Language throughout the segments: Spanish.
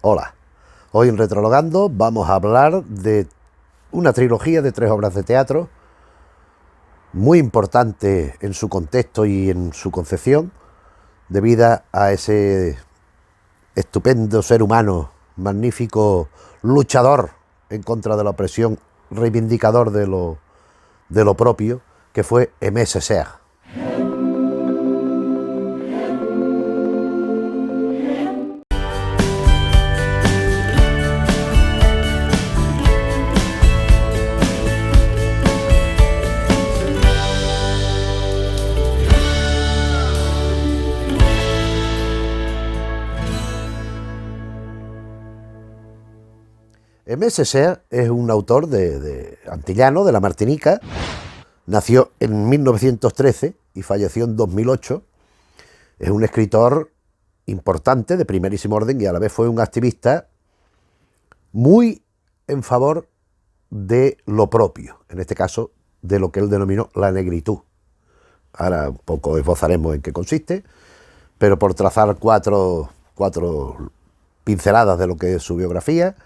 Hola, hoy en Retrologando vamos a hablar de una trilogía de 3 obras de teatro muy importante en su contexto y en su concepción, debida a ese estupendo ser humano, magnífico luchador en contra de la opresión, reivindicador de lo propio, que fue Aimé Césaire. Aimé Césaire es un autor antillano de la Martinica. Nació en 1913 y falleció en 2008. Es un escritor importante, de primerísimo orden, y a la vez fue un activista muy en favor de lo propio, en este caso de lo que él denominó la negritud. Ahora un poco esbozaremos en qué consiste, pero por trazar cuatro pinceladas de lo que es su biografía,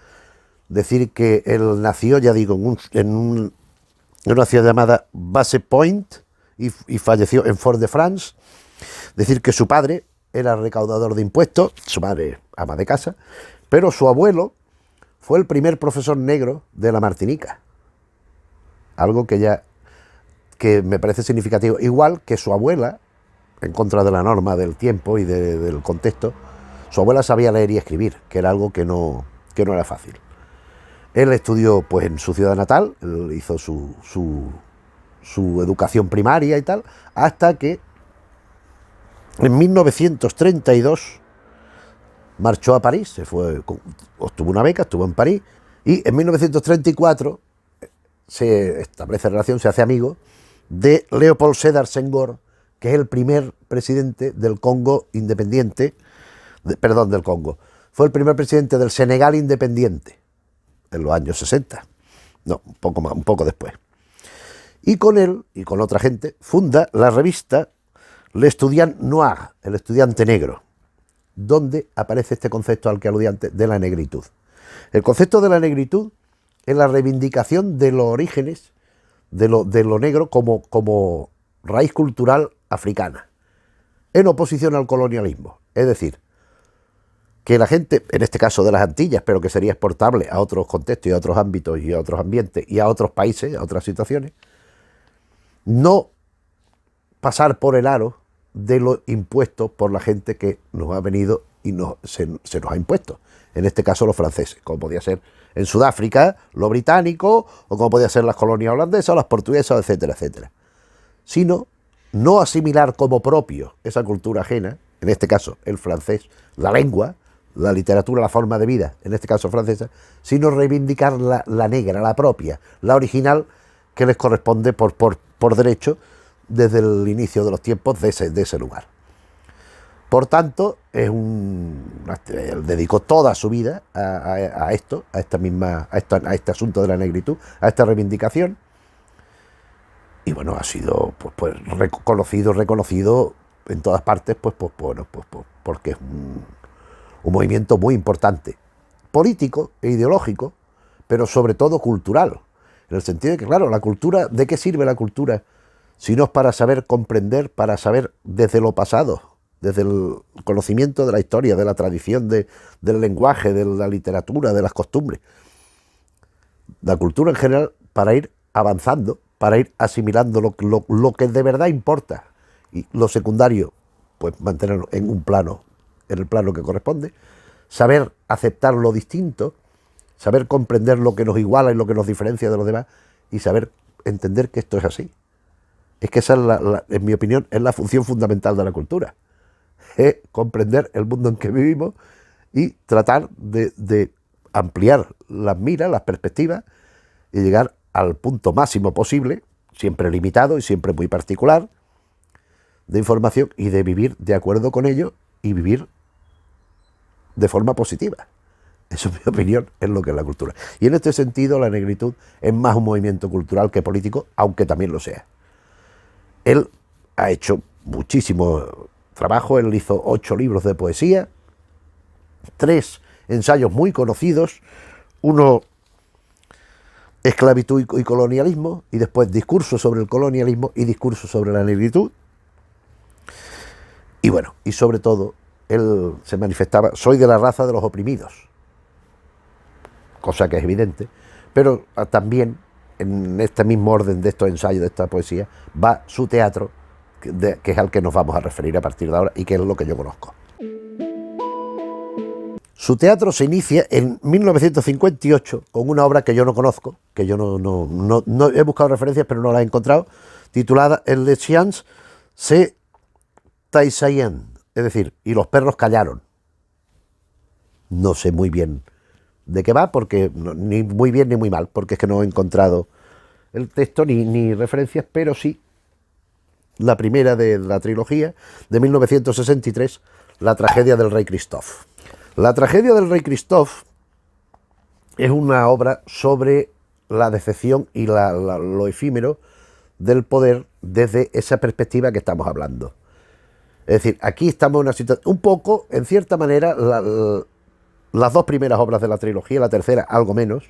decir que él nació, ya digo, en una ciudad llamada Basse Point y falleció en Fort-de-France. Decir que su padre era recaudador de impuestos, su madre ama de casa, pero su abuelo fue el primer profesor negro de la Martinica. Algo que me parece significativo. Igual que su abuela, en contra de la norma del tiempo y del contexto, su abuela sabía leer y escribir, que era algo que no era fácil. Él estudió pues en su ciudad natal, él hizo su educación primaria y tal, hasta que en 1932 marchó a París, obtuvo una beca, estuvo en París, y en 1934 se establece relación, se hace amigo de Léopold Sédar Senghor, que es el primer presidente del Congo independiente, del Congo, fue el primer presidente del Senegal independiente, en los años 60, no, un poco después. Y con él, y con otra gente, funda la revista L'Étudiant Noir, el estudiante negro, donde aparece este concepto al que aludí antes de la negritud. El concepto de la negritud es la reivindicación de los orígenes de lo negro como raíz cultural africana, en oposición al colonialismo. Es decir, que la gente, en este caso de las Antillas, pero que sería exportable a otros contextos y a otros ámbitos y a otros ambientes y a otros países, a otras situaciones, no pasar por el aro de los impuestos por la gente que nos ha venido y se nos ha impuesto. En este caso los franceses, como podía ser en Sudáfrica lo británico, o como podía ser las colonias holandesas o las portuguesas, etcétera, etcétera. Sino no asimilar como propio esa cultura ajena, en este caso el francés, la lengua, la literatura, la forma de vida, en este caso francesa, sino reivindicar la negra, la propia, la original, que les corresponde por derecho desde el inicio de los tiempos de ese lugar. Por tanto, él dedicó toda su vida a este asunto de la negritud, a esta reivindicación, y bueno, ha sido reconocido en todas partes, porque es un movimiento muy importante, político e ideológico, pero sobre todo cultural, en el sentido de que, claro, la cultura, ¿de qué sirve la cultura? Si no es para saber comprender, para saber desde lo pasado, desde el conocimiento de la historia, de la tradición, del lenguaje, de la literatura, de las costumbres. La cultura en general para ir avanzando, para ir asimilando lo que de verdad importa, y lo secundario, pues mantenerlo en el plano que corresponde, saber aceptar lo distinto, saber comprender lo que nos iguala y lo que nos diferencia de los demás, y saber entender que esto es así. Es que esa es en mi opinión, es la función fundamental de la cultura. Es comprender el mundo en que vivimos y tratar de ampliar las miras, las perspectivas, y llegar al punto máximo posible, siempre limitado y siempre muy particular, de información, y de vivir de acuerdo con ello y vivir de forma positiva. Eso, en mi opinión, es lo que es la cultura. Y en este sentido, la negritud es más un movimiento cultural que político, aunque también lo sea. Él ha hecho muchísimo trabajo, él hizo 8 libros de poesía, 3 ensayos muy conocidos, uno esclavitud y colonialismo, y después discurso sobre el colonialismo y discurso sobre la negritud. Y bueno, y sobre todo, él se manifestaba, soy de la raza de los oprimidos, cosa que es evidente, pero también en este mismo orden de estos ensayos, de esta poesía, va su teatro, que es al que nos vamos a referir a partir de ahora y que es lo que yo conozco. Su teatro se inicia en 1958 con una obra que yo no conozco, que yo no he buscado referencias pero no la he encontrado, titulada El Les chiens se taisaien, es decir, y los perros callaron. No sé muy bien de qué va, porque ni muy bien ni muy mal, porque es que no he encontrado el texto ni referencias, pero sí la primera de la trilogía de 1963, La tragedia del rey Christophe. La tragedia del rey Christophe es una obra sobre la decepción y lo efímero del poder desde esa perspectiva que estamos hablando. Es decir, aquí estamos en una situación, un poco, en cierta manera, las dos primeras obras de la trilogía, la tercera algo menos,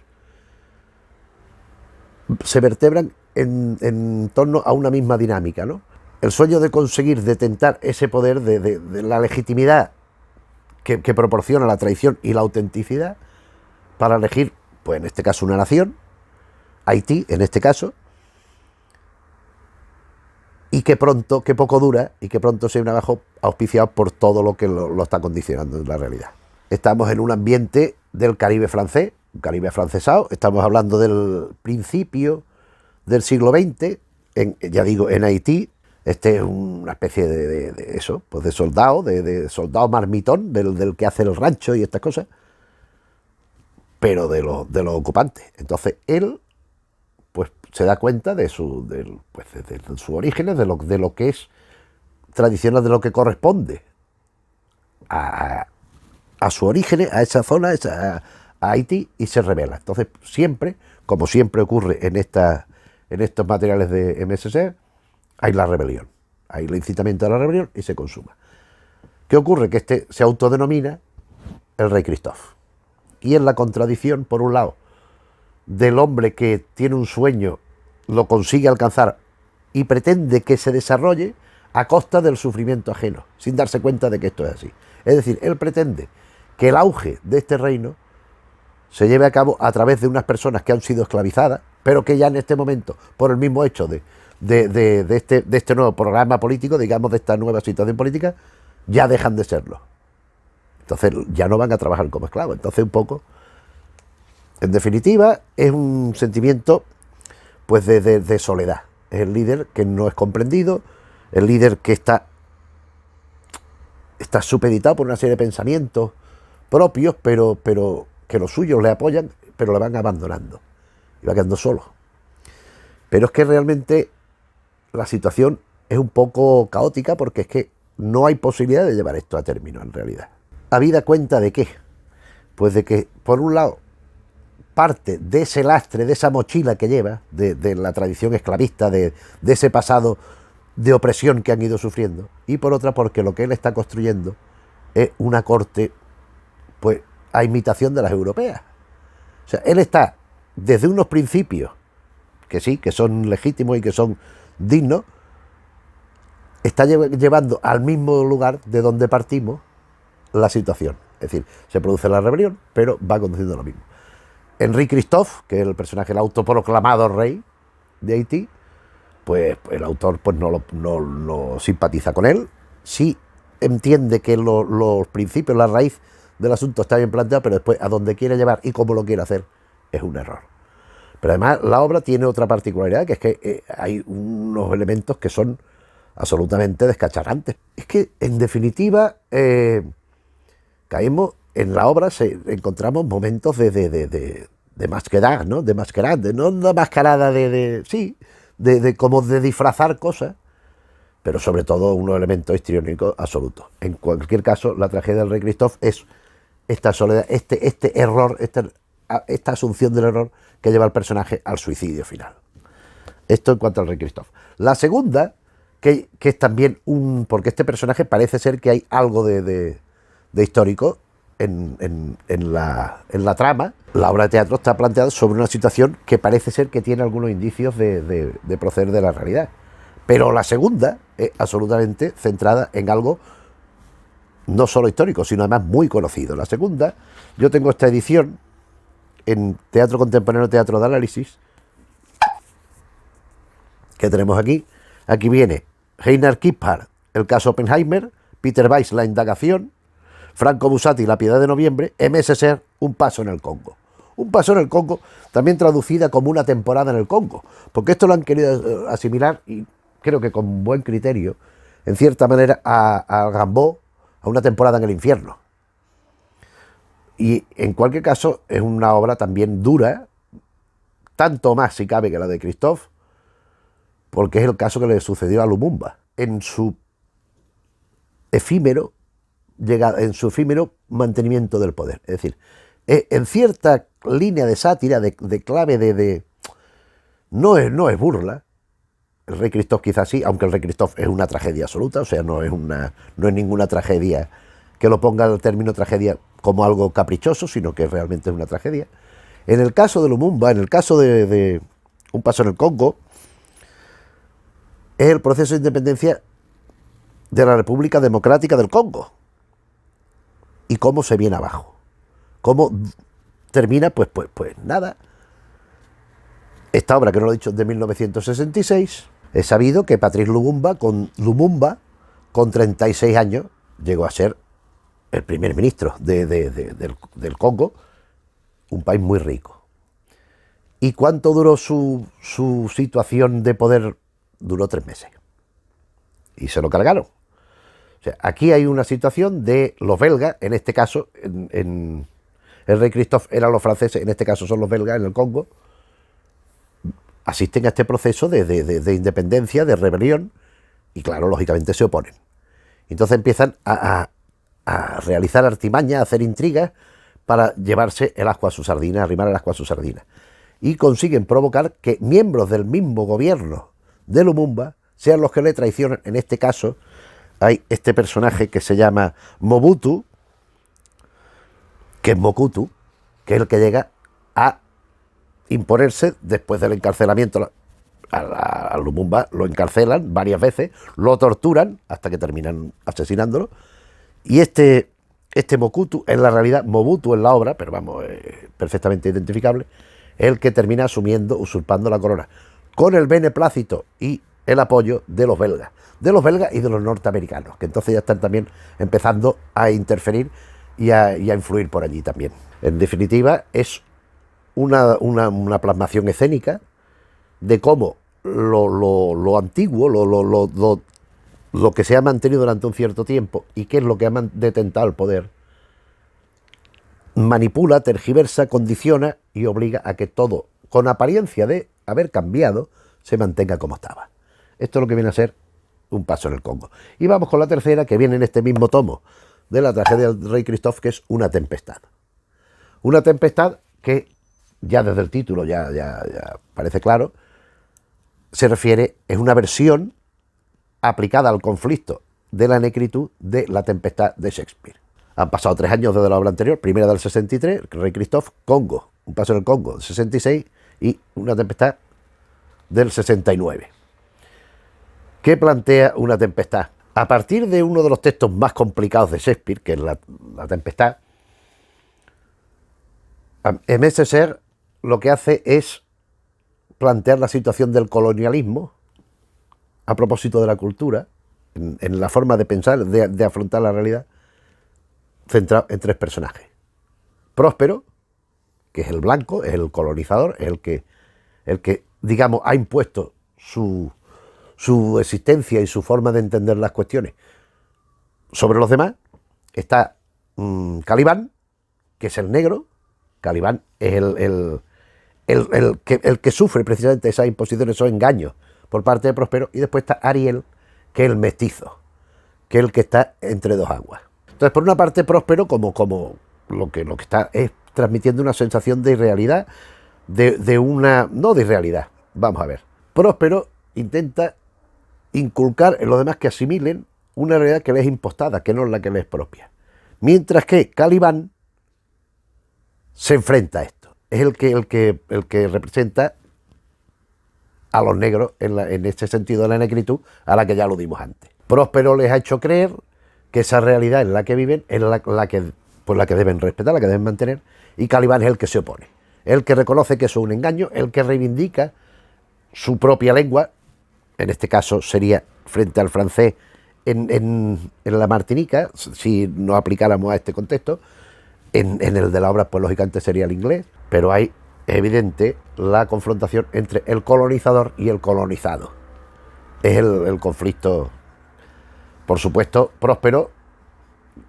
se vertebran en torno a una misma dinámica, ¿no? El sueño de conseguir detentar ese poder de la legitimidad que proporciona la tradición y la autenticidad para elegir, pues en este caso, una nación, Haití en este caso, y que poco dura, y que pronto se viene abajo auspiciado por todo lo que lo está condicionando en la realidad. Estamos en un ambiente del Caribe francés, un Caribe afrancesado, estamos hablando del principio del siglo XX, ya digo, en Haití. Este es una especie de eso, pues de soldado marmitón, del que hace el rancho y estas cosas, pero de los ocupantes. Entonces él, pues se da cuenta de sus orígenes, de lo que es tradicional, de lo que corresponde a su origen, a esa zona, a Haití, y se rebela. Entonces siempre, como siempre ocurre en estos materiales de MSC, hay la rebelión, hay el incitamiento a la rebelión y se consuma. ¿Qué ocurre? Que este se autodenomina el rey Christophe. Y es la contradicción, por un lado, del hombre que tiene un sueño, lo consigue alcanzar y pretende que se desarrolle a costa del sufrimiento ajeno, sin darse cuenta de que esto es así. Es decir, él pretende que el auge de este reino se lleve a cabo a través de unas personas que han sido esclavizadas, pero que ya en este momento, por el mismo hecho de este nuevo programa político, digamos, de esta nueva situación política, ya dejan de serlo. Entonces ya no van a trabajar como esclavos. Entonces un poco, en definitiva, es un sentimiento pues de soledad. Es el líder que no es comprendido, el líder que está supeditado por una serie de pensamientos propios, pero que los suyos le apoyan, pero le van abandonando y va quedando solo. Pero es que realmente la situación es un poco caótica, porque es que no hay posibilidad de llevar esto a término en realidad. ¿Habida cuenta de qué? Pues de que, por un lado, parte de ese lastre, de esa mochila que lleva, de la tradición esclavista, de ese pasado de opresión que han ido sufriendo, y por otra porque lo que él está construyendo es una corte, pues, a imitación de las europeas. O sea, él está desde unos principios que sí, que son legítimos y que son dignos, está llevando al mismo lugar de donde partimos la situación. Es decir, se produce la rebelión, pero va conduciendo lo mismo. Henri Christophe, que es el personaje, el autoproclamado rey de Haití, pues el autor pues no simpatiza con él, sí entiende que los principios, la raíz del asunto está bien planteado, pero después a donde quiere llevar y cómo lo quiere hacer es un error. Pero además la obra tiene otra particularidad, que es que hay unos elementos que son absolutamente descacharrantes. Es que, en definitiva, caemos en la obra, encontramos momentos de masquerada, ¿no? De mascarada, no una mascarada como de disfrazar cosas, pero sobre todo unos elementos histriónicos absolutos. En cualquier caso, la tragedia del rey Christophe es esta soledad, este error, esta asunción del error que lleva al personaje al suicidio final. Esto en cuanto al rey Christophe. La segunda, que es también porque este personaje parece ser que hay algo de histórico, en la trama, la obra de teatro está planteada sobre una situación que parece ser que tiene algunos indicios de proceder de la realidad. Pero la segunda es absolutamente centrada en algo no solo histórico, sino además muy conocido. La segunda, yo tengo esta edición en Teatro Contemporáneo, Teatro de Análisis, que tenemos aquí. Aquí viene Einar Kiphart, el caso Oppenheimer, Peter Weiss, la indagación, Franco Busatti, la piedad de noviembre, M.S. Ser, un paso en el Congo. Un paso en el Congo, también traducida como una temporada en el Congo, porque esto lo han querido asimilar, y creo que con buen criterio, en cierta manera, a Rimbaud, a una temporada en el infierno. Y en cualquier caso, es una obra también dura, tanto más si cabe que la de Christophe, porque es el caso que le sucedió a Lumumba en su efímero mantenimiento del poder. Es decir, en cierta línea de sátira, de clave no es burla. El Rey Christophe quizás sí, aunque el Rey Christophe es una tragedia absoluta, o sea, no es ninguna tragedia que lo ponga el término tragedia como algo caprichoso, sino que realmente es una tragedia. En el caso de Lumumba, en el caso de Un paso en el Congo, es el proceso de independencia de la República Democrática del Congo. Y cómo se viene abajo. Cómo termina, pues nada. Esta obra, que no lo he dicho, es de 1966. He sabido que Patrice Lumumba, con 36 años, llegó a ser el primer ministro del Congo, un país muy rico. ¿Y cuánto duró su situación de poder? Duró 3 meses. Y se lo cargaron. O sea, aquí hay una situación de los belgas, en este caso, el Rey Christophe eran los franceses, en este caso son los belgas en el Congo, asisten a este proceso de independencia, de rebelión, y claro, lógicamente se oponen. Entonces empiezan a realizar artimañas, a hacer intrigas para llevarse el ascua a su sardina, arrimar el ascua a su sardina. Y consiguen provocar que miembros del mismo gobierno de Lumumba sean los que le traicionan. En este caso hay este personaje que se llama Mobutu, que es Mokutu, que es el que llega a imponerse después del encarcelamiento. A Lumumba lo encarcelan varias veces, lo torturan hasta que terminan asesinándolo. Y este Mokutu, en la realidad Mobutu en la obra, pero vamos, perfectamente identificable, es el que termina asumiendo, usurpando la corona, con el beneplácito y el apoyo de los belgas y de los norteamericanos, que entonces ya están también empezando a interferir y a influir por allí también. En definitiva, es una plasmación escénica de cómo lo antiguo, lo que se ha mantenido durante un cierto tiempo y qué es lo que ha detentado el poder, manipula, tergiversa, condiciona y obliga a que todo, con apariencia de haber cambiado, se mantenga como estaba. Esto es lo que viene a ser Un paso en el Congo. Y vamos con la tercera, que viene en este mismo tomo de la tragedia del Rey Christophe, que es Una tempestad. Una tempestad que, ya desde el título ya parece claro, se refiere, es una versión aplicada al conflicto de la necritud de La tempestad de Shakespeare. Han pasado 3 años desde la obra anterior, primera del 63, el Rey Christophe, Congo, Un paso en el Congo, del 66, y Una tempestad del 69. ¿Qué plantea Una tempestad? A partir de uno de los textos más complicados de Shakespeare, que es La tempestad, M.S. Ser lo que hace es plantear la situación del colonialismo a propósito de la cultura, en la forma de pensar, de afrontar la realidad, centrado en 3 personajes. Próspero, que es el blanco, es el colonizador, es el que digamos, ha impuesto su existencia y su forma de entender las cuestiones sobre los demás. Está Calibán, que es el negro. Calibán es el que sufre precisamente esas imposiciones, esos engaños por parte de Próspero. Y después está Ariel, que es el mestizo, que es el que está entre 2 aguas. Entonces, por una parte, Próspero como lo que está es transmitiendo una sensación de irrealidad, no de irrealidad. Vamos a ver. Próspero intenta inculcar en los demás que asimilen una realidad que les es impostada, que no es la que les es propia. Mientras que Caliban se enfrenta a esto. Es el que representa a los negros en este sentido de la negritud, a la que ya aludimos antes. Próspero les ha hecho creer que esa realidad en la que viven es la que deben respetar, la que deben mantener, y Caliban es el que se opone, el que reconoce que eso es un engaño, el que reivindica su propia lengua, en este caso sería frente al francés en la Martinica, si nos aplicáramos a este contexto. En el de la obra, pues lógicamente sería el inglés, pero hay evidente la confrontación entre el colonizador y el colonizado. Es el conflicto. Por supuesto, Próspero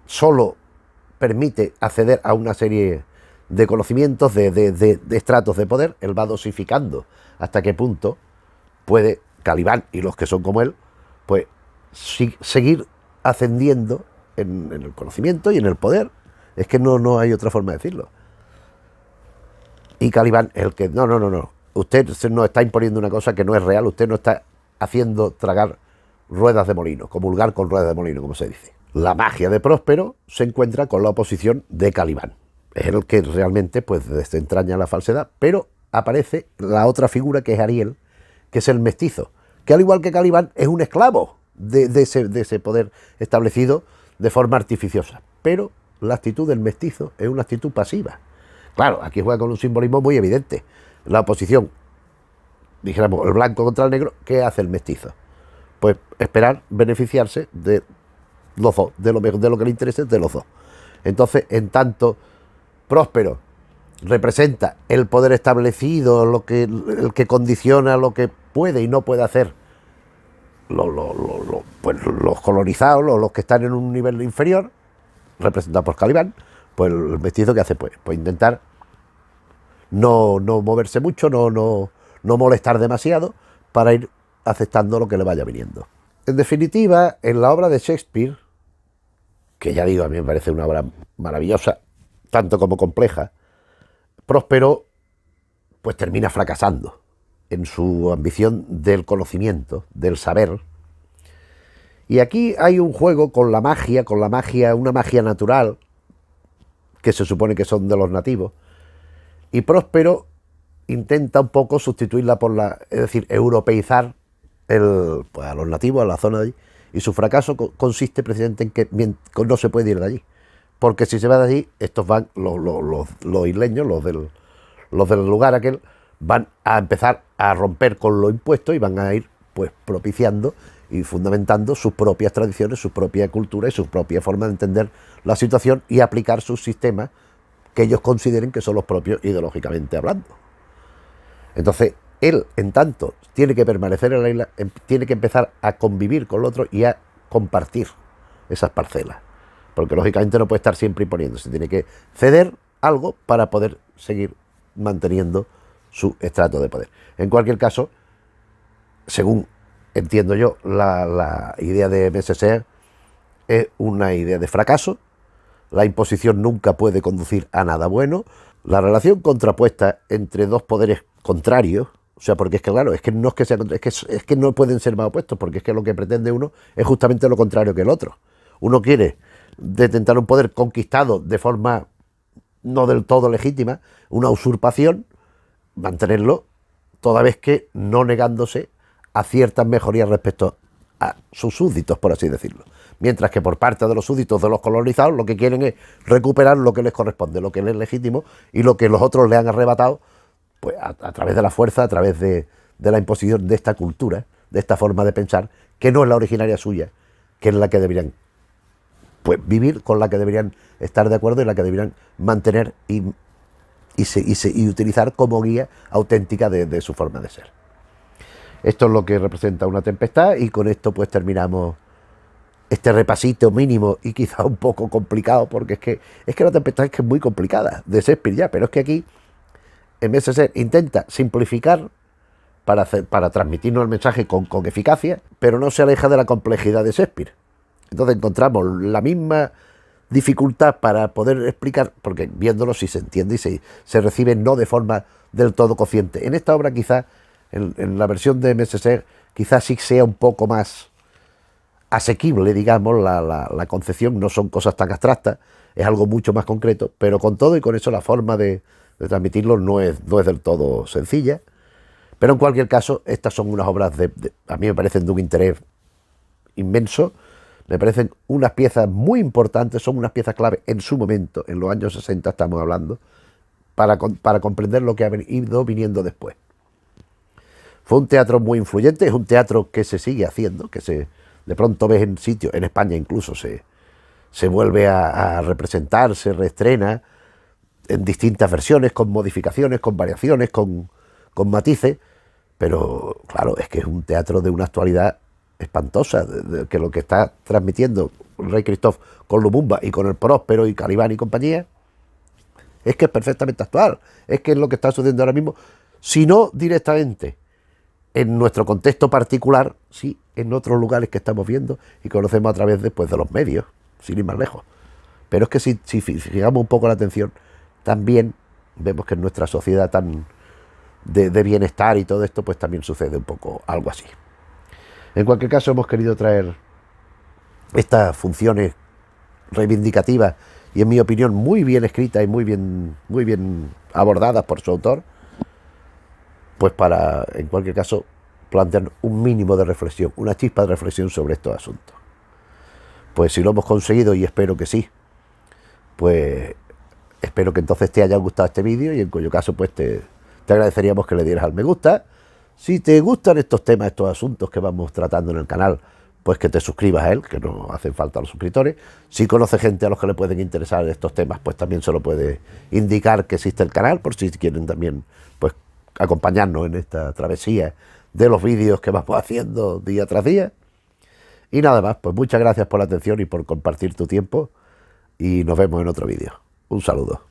solo permite acceder a una serie de conocimientos, de estratos de poder. Él va dosificando hasta qué punto puede Caliban y los que son como él, pues seguir ascendiendo en el conocimiento y en el poder. Es que no hay otra forma de decirlo. Y Caliban es el que, no. Usted nos está imponiendo una cosa que no es real. Usted no está haciendo tragar ruedas de molino, comulgar con ruedas de molino, como se dice. La magia de Próspero se encuentra con la oposición de Caliban. Es el que realmente pues desentraña la falsedad, pero aparece la otra figura que es Ariel, que es el mestizo, que al igual que Caliban es un esclavo de ese poder establecido de forma artificiosa. Pero la actitud del mestizo es una actitud pasiva. Claro, aquí juega con un simbolismo muy evidente. La oposición, dijéramos, el blanco contra el negro, ¿qué hace el mestizo? Pues esperar beneficiarse de los dos, de lo que le interese de los dos. Entonces, en tanto Próspero representa el poder establecido, el que condiciona lo que puede y no puede hacer pues los colonizados, los que están en un nivel inferior, representado por Caliban, pues el mestizo que hace pues intentar no moverse mucho, no molestar demasiado, para ir aceptando lo que le vaya viniendo. En definitiva, en la obra de Shakespeare, que ya digo, a mí me parece una obra maravillosa, tanto como compleja, Próspero pues termina fracasando en su ambición del conocimiento, del saber. Y aquí hay un juego con la magia, una magia natural, que se supone que son de los nativos, y Próspero intenta un poco sustituirla es decir, europeizar pues a los nativos, a la zona de allí, y su fracaso consiste precisamente en que no se puede ir de allí, porque si se va de allí, estos van, los isleños, los del lugar aquel, van a empezar a romper con lo impuesto y van a ir pues propiciando y fundamentando sus propias tradiciones, su propia cultura y su propia forma de entender la situación y aplicar sus sistemas que ellos consideren que son los propios ideológicamente hablando. Entonces, él, en tanto, tiene que permanecer en la isla, tiene que empezar a convivir con el otro y a compartir esas parcelas, porque lógicamente no puede estar siempre imponiéndose, tiene que ceder algo para poder seguir manteniendo su estrato de poder. En cualquier caso, según entiendo yo, la idea de Messier es una idea de fracaso. La imposición nunca puede conducir a nada bueno. La relación contrapuesta entre dos poderes contrarios, o sea, porque es que claro, es que no es que sea, es que no pueden ser más opuestos, porque es que lo que pretende uno es justamente lo contrario que el otro. Uno quiere detentar un poder conquistado de forma no del todo legítima, una usurpación, mantenerlo, toda vez que no negándose a ciertas mejorías respecto a sus súbditos, por así decirlo. Mientras que por parte de los súbditos de los colonizados lo que quieren es recuperar lo que les corresponde, lo que les es legítimo y lo que los otros le han arrebatado, pues a través de la fuerza, a través de la imposición de esta cultura, de esta forma de pensar, que no es la originaria suya, que es la que deberían pues vivir, con la que deberían estar de acuerdo y la que deberían mantener y utilizar como guía auténtica de su forma de ser. Esto es lo que representa una tempestad, y con esto pues terminamos este repasito mínimo y quizá un poco complicado, porque es que la tempestad es muy complicada de Shakespeare ya, pero es que aquí en vez de ser intenta simplificar para transmitirnos el mensaje con eficacia, pero no se aleja de la complejidad de Shakespeare. Entonces encontramos la misma dificultad para poder explicar, porque viéndolo sí se entiende y se recibe no de forma del todo consciente. En esta obra quizá, en la versión de Messier, quizás sí sea un poco más asequible, digamos, la concepción, no son cosas tan abstractas, es algo mucho más concreto, pero con todo y con eso la forma de transmitirlo no es del todo sencilla. Pero en cualquier caso, estas son unas obras a mí me parecen de un interés inmenso, me parecen unas piezas muy importantes, son unas piezas clave en su momento, en los años 60 estamos hablando, para comprender lo que ha ido viniendo después. Fue un teatro muy influyente, es un teatro que se sigue haciendo, de pronto ves en sitios, en España incluso se vuelve a representar, se reestrena en distintas versiones, con modificaciones, con variaciones, con matices, pero claro, es que es un teatro de una actualidad espantosa, que lo que está transmitiendo el Rey Christophe con Lumumba y con el Próspero y Calibán y compañía, es que es perfectamente actual, es que es lo que está sucediendo ahora mismo, si no directamente en nuestro contexto particular, sí, en otros lugares que estamos viendo y conocemos a través de los medios, sin ir más lejos. Pero es que si fijamos un poco la atención, también vemos que en nuestra sociedad tan de bienestar y todo esto, pues también sucede un poco algo así. En cualquier caso, hemos querido traer estas funciones reivindicativas y, en mi opinión, muy bien escritas y muy bien abordadas por su autor, pues para, en cualquier caso, plantear un mínimo de reflexión, una chispa de reflexión sobre estos asuntos. Pues si lo hemos conseguido, y espero que sí, pues espero que entonces te haya gustado este vídeo, y en cuyo caso pues te agradeceríamos que le dieras al me gusta. Si te gustan estos temas, estos asuntos que vamos tratando en el canal, pues que te suscribas a él, que no hacen falta los suscriptores. Si conoces gente a los que le pueden interesar estos temas, pues también se lo puede indicar que existe el canal, por si quieren también pues acompañarnos en esta travesía de los vídeos que vamos haciendo día tras día. Y nada más, pues muchas gracias por la atención y por compartir tu tiempo, y nos vemos en otro vídeo. Un saludo.